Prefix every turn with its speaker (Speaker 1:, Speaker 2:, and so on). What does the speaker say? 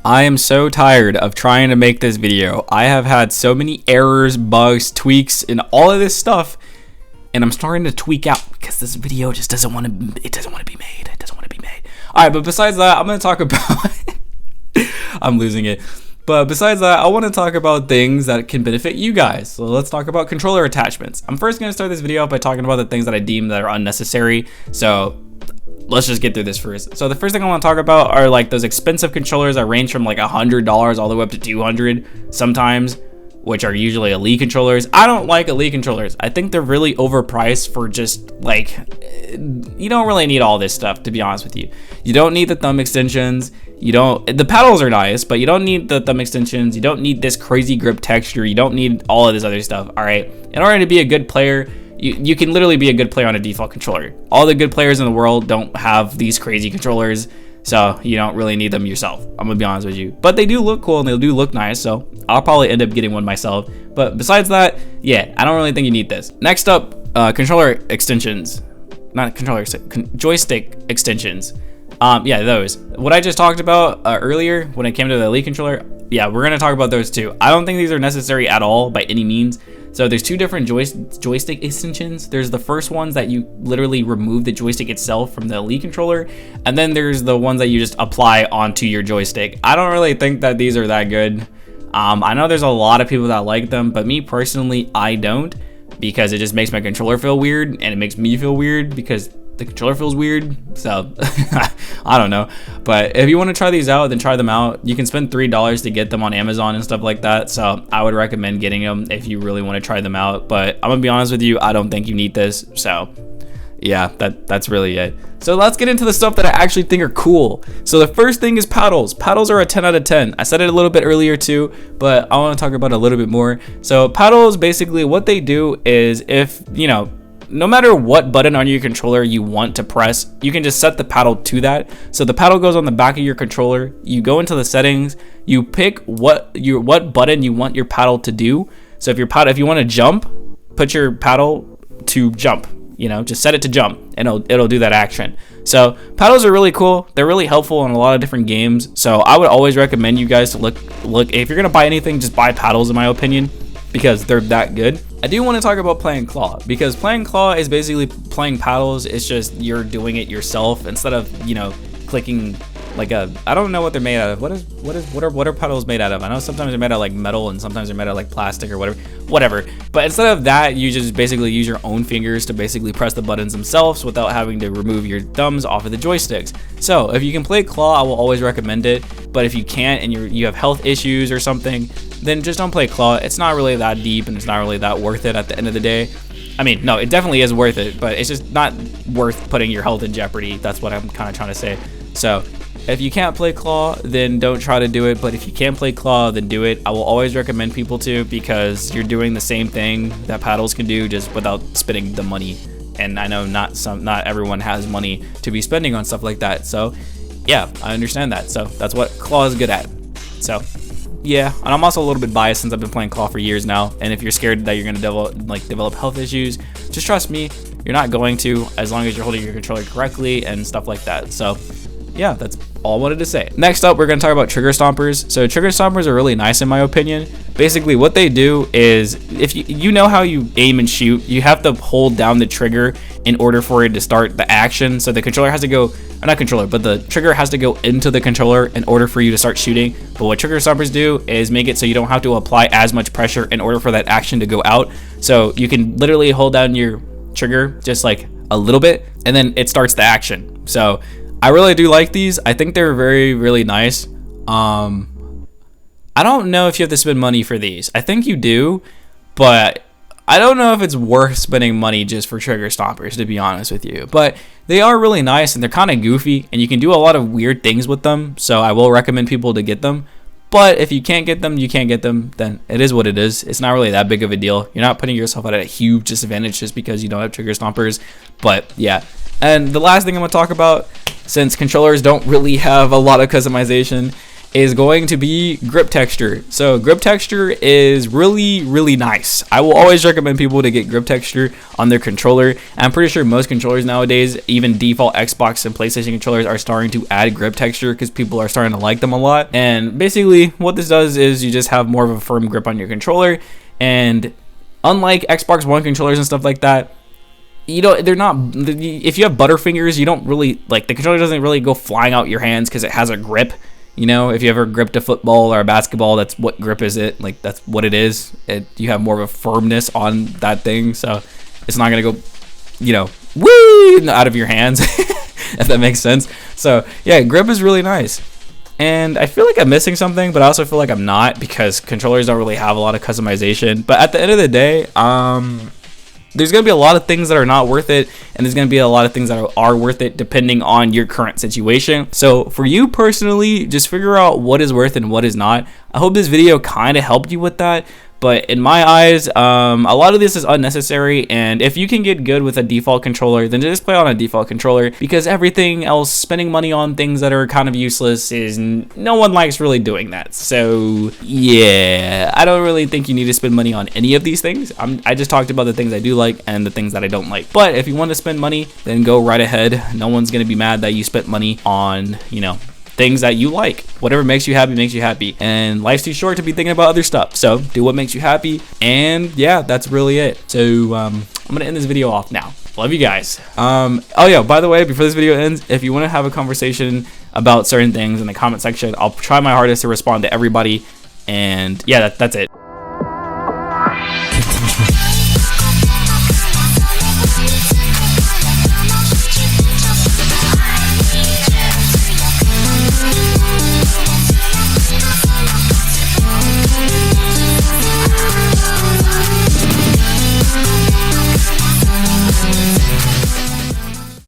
Speaker 1: I am so tired of trying to make this video. I have had so many errors, bugs, tweaks, and all of this stuff, and I'm starting to tweak out because this video just doesn't want to be made. It doesn't want to be made. All right, but besides that, I'm going to talk about I'm losing it. But besides that, I want to talk about things that can benefit you guys. So let's talk about controller attachments. I'm first going to start this video out by talking about the things that I deem that are unnecessary. So let's just get through this first. So the first thing I want to talk about are like those expensive controllers that range from like $100 all the way up to $200 sometimes, which are usually Elite controllers. I don't like Elite controllers. I think they're really overpriced for just like, you don't really need all this stuff, to be honest with you. You don't need the thumb extensions. The paddles are nice, but you don't need the thumb extensions. You don't need this crazy grip texture. You don't need all of this other stuff, all right? In order to be a good player, you can literally be a good player on a default controller. All the good players in the world don't have these crazy controllers, so you don't really need them yourself. I'm gonna be honest with you. But they do look cool and they do look nice, so I'll probably end up getting one myself. But besides that, yeah, I don't really think you need this. Next up, controller extensions. Not controller, joystick extensions. Yeah, those. What I just talked about earlier when it came to the Elite controller, yeah, we're gonna talk about those too. I don't think these are necessary at all by any means. So there's two different joystick extensions. There's the first ones that you literally remove the joystick itself from the Elite controller, and then there's the ones that you just apply onto your joystick. I don't really think that these are that good. I know there's a lot of people that like them, but me personally, I don't, because it just makes my controller feel weird, and it makes me feel weird because the controller feels weird. So I don't know, but if you want to try these out, then try them out. You can spend $3 to get them on Amazon and stuff like that, so I would recommend getting them if you really want to try them out. But I'm gonna be honest with you, I don't think you need this. So yeah, that's really it. So let's get into the stuff that I actually think are cool. So the first thing is paddles. Paddles are a 10 out of 10. I said it a little bit earlier too, but I want to talk about it a little bit more. So paddles, basically what they do is, if you know, no matter what button on your controller you want to press, you can just set the paddle to that. So the paddle goes on the back of your controller. You go into the settings, you pick what button you want your paddle to do. So if you want to jump, put your paddle to jump. You know, just set it to jump and it'll do that action. So paddles are really cool. They're really helpful in a lot of different games. So I would always recommend you guys to look if you're gonna buy anything, just buy paddles in my opinion, because they're that good. I do want to talk about playing claw, because playing claw is basically playing paddles. It's just you're doing it yourself instead of, you know, clicking like I don't know what they're made out of. What are paddles made out of? I know sometimes they're made out of like metal and sometimes they're made out of like plastic or whatever. But instead of that, you just basically use your own fingers to basically press the buttons themselves without having to remove your thumbs off of the joysticks. So if you can play claw, I will always recommend it. But if you can't and you have health issues or something, then just don't play claw. It's not really that deep and it's not really that worth it at the end of the day. I mean, no, it definitely is worth it, but it's just not worth putting your health in jeopardy. That's what I'm kind of trying to say. So if you can't play claw, then don't try to do it. But if you can play claw, then do it. I will always recommend people to, because you're doing the same thing that paddles can do, just without spending the money. And I know not everyone has money to be spending on stuff like that. So yeah, I understand that. So that's what claw is good at. So yeah, and I'm also a little bit biased since I've been playing claw for years now. And if you're scared that you're gonna develop health issues, just trust me, you're not going to, as long as you're holding your controller correctly and stuff like that. So yeah, that's all I wanted to say. Next up, we're gonna talk about trigger stompers. So trigger stompers are really nice in my opinion. Basically what they do is, if you know how you aim and shoot, you have to hold down the trigger in order for it to start the action. So the controller has to go, or not controller, but the trigger has to go into the controller in order for you to start shooting. But what trigger stompers do is make it so you don't have to apply as much pressure in order for that action to go out. So you can literally hold down your trigger just like a little bit and then it starts the action. So I really do like these. I think they're very, really nice. I don't know if you have to spend money for these. I think you do, but I don't know if it's worth spending money just for trigger stompers, to be honest with you. But they are really nice and they're kind of goofy and you can do a lot of weird things with them. So I will recommend people to get them. But if you can't get them, you can't get them, then it is what it is. It's not really that big of a deal. You're not putting yourself at a huge disadvantage just because you don't have trigger stompers. But yeah. And the last thing I'm going to talk about, since controllers don't really have a lot of customization, is going to be grip texture. So grip texture is really nice. I will always recommend people to get grip texture on their controller. I'm pretty sure most controllers nowadays, even default Xbox and PlayStation controllers, are starting to add grip texture because people are starting to like them a lot. And basically what this does is you just have more of a firm grip on your controller. And unlike Xbox One controllers and stuff like that, you know, they're not, if you have butterfingers, you don't really, like, the controller doesn't really go flying out your hands because it has a grip. You know, if you ever gripped a football or a basketball, that's what grip is it. Like, that's what it is. You have more of a firmness on that thing, so it's not going to go, you know, woo, out of your hands, if that makes sense. So, yeah, grip is really nice. And I feel like I'm missing something, but I also feel like I'm not because controllers don't really have a lot of customization. But at the end of the day, there's going to be a lot of things that are not worth it, and there's going to be a lot of things that are worth it depending on your current situation. So for you personally, just figure out what is worth and what is not. I hope this video kind of helped you with that. But in my eyes, a lot of this is unnecessary, and if you can get good with a default controller, then just play on a default controller, because everything else, spending money on things that are kind of useless, is no one likes really doing that. So yeah, I don't really think you need to spend money on any of these things. I just talked about the things I do like and the things that I don't like. But if you want to spend money, then go right ahead. No one's going to be mad that you spent money on, you know, things that you like. Whatever makes you happy, and life's too short to be thinking about other stuff. So do what makes you happy, and yeah, that's really it. So I'm gonna end this video off now. Love you guys. Oh yeah, by the way, before this video ends, if you want to have a conversation about certain things in the comment section, I'll try my hardest to respond to everybody. And yeah, that's it.